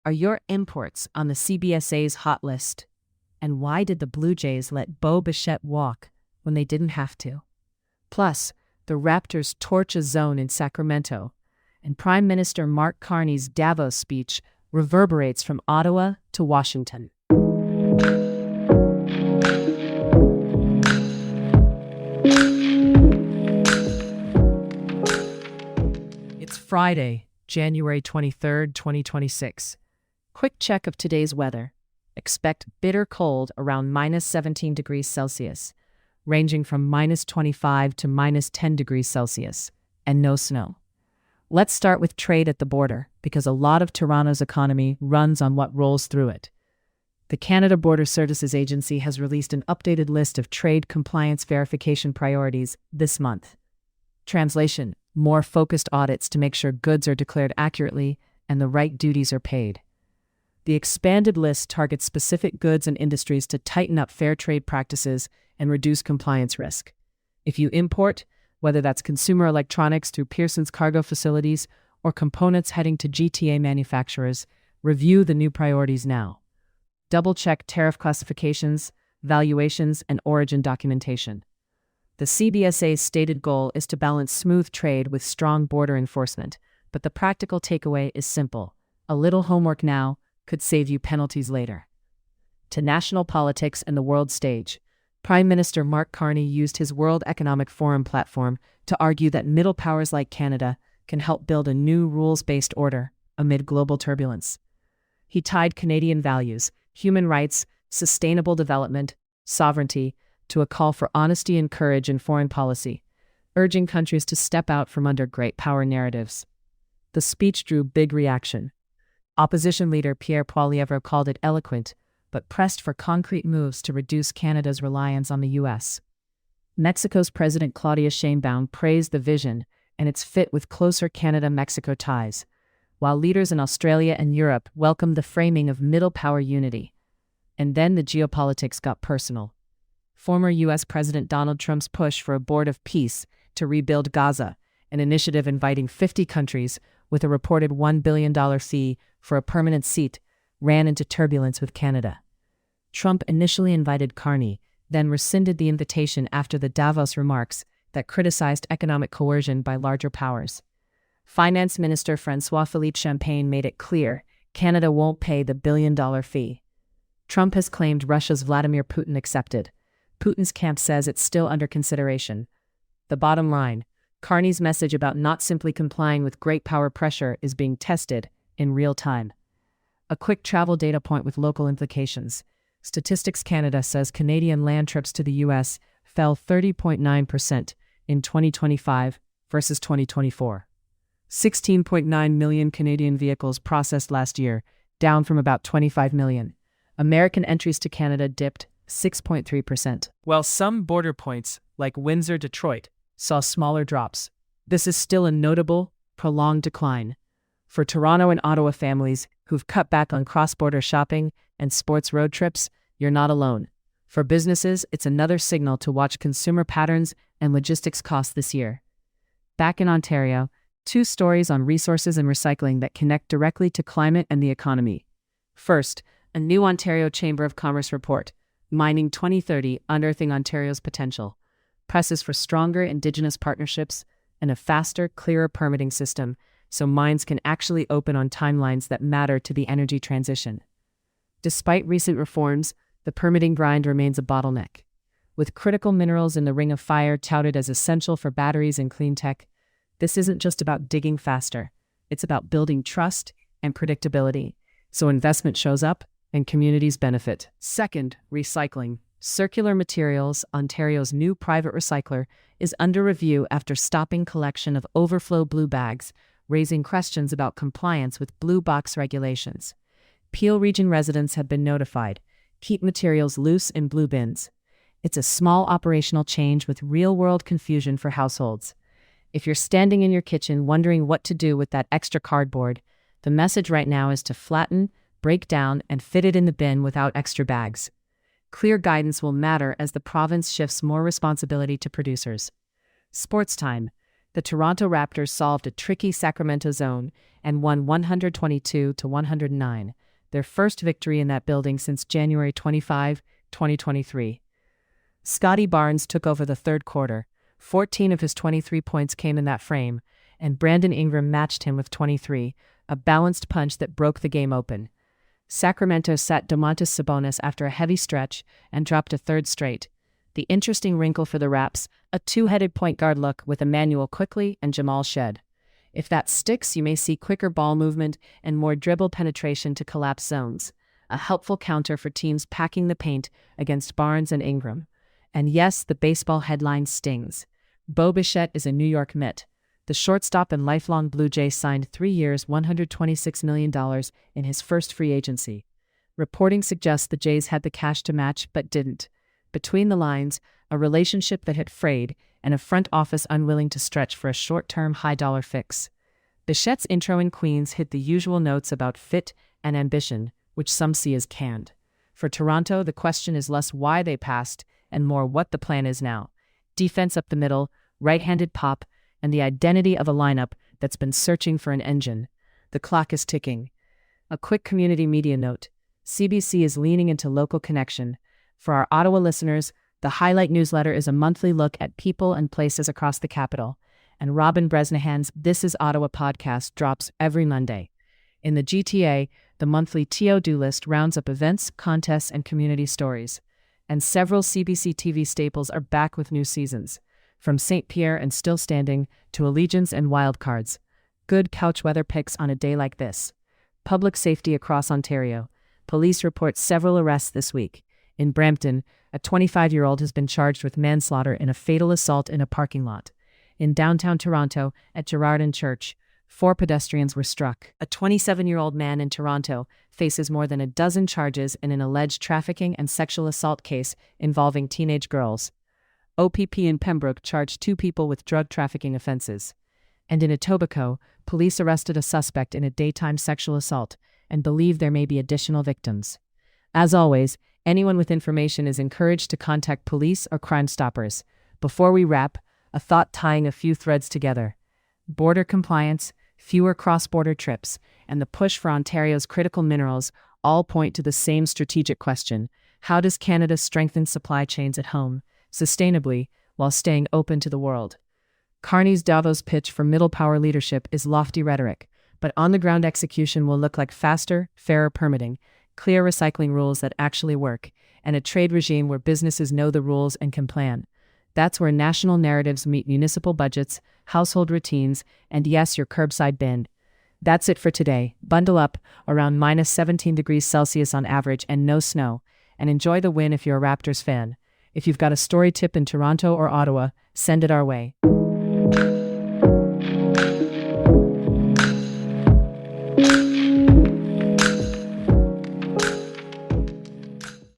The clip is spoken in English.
Are your imports on the CBSA's hot list? And why did the Blue Jays let Bo Bichette walk when they didn't have to? Plus, the Raptors torch a zone in Sacramento, and Prime Minister Mark Carney's Davos speech reverberates from Ottawa to Washington. It's Friday, January 23rd, 2026. Quick check of today's weather. Expect bitter cold around minus 17 degrees Celsius, ranging from minus 25 to minus 10 degrees Celsius, and no snow. Let's start with trade at the border, because a lot of Toronto's economy runs on what rolls through it. The Canada Border Services Agency has released an updated list of trade compliance verification priorities this month. Translation: more focused audits to make sure goods are declared accurately and the right duties are paid. The expanded list targets specific goods and industries to tighten up fair trade practices and reduce compliance risk. If you import, whether that's consumer electronics through Pearson's cargo facilities or components heading to GTA manufacturers, review the new priorities now. Double-check tariff classifications, valuations, and origin documentation. The CBSA's stated goal is to balance smooth trade with strong border enforcement, but the practical takeaway is simple. A little homework now could save you penalties later. To national politics and the world stage, Prime Minister Mark Carney used his World Economic Forum platform to argue that middle powers like Canada can help build a new rules-based order amid global turbulence. He tied Canadian values, human rights, sustainable development, sovereignty, to a call for honesty and courage in foreign policy, urging countries to step out from under great power narratives. The speech drew big reaction. Opposition leader Pierre Poilievre called it eloquent, but pressed for concrete moves to reduce Canada's reliance on the U.S. Mexico's President Claudia Sheinbaum praised the vision and its fit with closer Canada-Mexico ties, while leaders in Australia and Europe welcomed the framing of middle power unity. And then the geopolitics got personal. Former U.S. President Donald Trump's push for a board of peace to rebuild Gaza, an initiative inviting 50 countries with a reported $1 billion fee for a permanent seat, ran into turbulence with Canada. Trump initially invited Carney, then rescinded the invitation after the Davos remarks that criticized economic coercion by larger powers. Finance Minister François-Philippe Champagne made it clear Canada won't pay the billion-dollar fee. Trump has claimed Russia's Vladimir Putin accepted. Putin's camp says it's still under consideration. The bottom line: Carney's message about not simply complying with great power pressure is being tested in real time. A quick travel data point with local implications. Statistics Canada says Canadian land trips to the U.S. fell 30.9% in 2025 versus 2024. 16.9 million Canadian vehicles processed last year, down from about 25 million. American entries to Canada dipped 6.3%. While some border points, like Windsor-Detroit, saw smaller drops, this is still a notable, prolonged decline. For Toronto and Ottawa families who've cut back on cross-border shopping and sports road trips, you're not alone. For businesses, it's another signal to watch consumer patterns and logistics costs this year. Back in Ontario, two stories on resources and recycling that connect directly to climate and the economy. First, a new Ontario Chamber of Commerce report, Mining 2030, Unearthing Ontario's Potential, presses for stronger Indigenous partnerships and a faster, clearer permitting system so mines can actually open on timelines that matter to the energy transition. Despite recent reforms, the permitting grind remains a bottleneck. With critical minerals in the Ring of Fire touted as essential for batteries and clean tech, this isn't just about digging faster. It's about building trust and predictability, so investment shows up and communities benefit. Second, recycling. Circular Materials, Ontario's new private recycler, is under review after stopping collection of overflow blue bags, raising questions about compliance with blue box regulations. Peel Region residents have been notified. Keep materials loose in blue bins. It's a small operational change with real-world confusion for households. If you're standing in your kitchen wondering what to do with that extra cardboard, the message right now is to flatten, break down, and fit it in the bin without extra bags. Clear guidance will matter as the province shifts more responsibility to producers. Sports time. The Toronto Raptors solved a tricky Sacramento zone and won 122-109, their first victory in that building since January 25, 2023. Scotty Barnes took over the third quarter. 14 of his 23 points came in that frame, and Brandon Ingram matched him with 23, a balanced punch that broke the game open. Sacramento sat Domantas Sabonis after a heavy stretch and dropped a third straight. The interesting wrinkle for the Raps, a two-headed point guard look with Emmanuel Quickley and Jamal Shed. If that sticks, you may see quicker ball movement and more dribble penetration to collapse zones, a helpful counter for teams packing the paint against Barnes and Ingram. And yes, the baseball headline stings. Bo Bichette is a New York Met. The shortstop and lifelong Blue Jay signed 3 years, $126 million in his first free agency. Reporting suggests the Jays had the cash to match, but didn't. Between the lines, a relationship that had frayed and a front office unwilling to stretch for a short-term high-dollar fix. Bichette's intro in Queens hit the usual notes about fit and ambition, which some see as canned. For Toronto, the question is less why they passed and more what the plan is now. Defense up the middle, right-handed pop, and the identity of a lineup that's been searching for an engine. The clock is ticking. A quick community media note. CBC is leaning into local connection. For our Ottawa listeners, the Highlight newsletter is a monthly look at people and places across the capital, and Robin Bresnahan's This Is Ottawa podcast drops every Monday. In the GTA, the monthly TO-Do list rounds up events, contests, and community stories. And several CBC TV staples are back with new seasons. From St. Pierre and Still Standing to Allegiance and Wildcards. Good couch weather picks on a day like this. Public safety across Ontario. Police report several arrests this week. In Brampton, a 25-year-old has been charged with manslaughter in a fatal assault in a parking lot. In downtown Toronto, at Gerrard and Church, 4 pedestrians were struck. A 27-year-old man in Toronto faces more than a dozen charges in an alleged trafficking and sexual assault case involving teenage girls. OPP in Pembroke charged 2 people with drug trafficking offenses. And in Etobicoke, police arrested a suspect in a daytime sexual assault and believe there may be additional victims. As always, anyone with information is encouraged to contact police or Crime Stoppers. Before we wrap, a thought tying a few threads together. Border compliance, fewer cross-border trips, and the push for Ontario's critical minerals all point to the same strategic question: how does Canada strengthen supply chains at home, sustainably, while staying open to the world? Carney's Davos pitch for middle power leadership is lofty rhetoric, but on-the-ground execution will look like faster, fairer permitting, clear recycling rules that actually work, and a trade regime where businesses know the rules and can plan. That's where national narratives meet municipal budgets, household routines, and yes, your curbside bin. That's it for today. Bundle up, around minus 17 degrees Celsius on average and no snow, and enjoy the win if you're a Raptors fan. If you've got a story tip in Toronto or Ottawa, send it our way.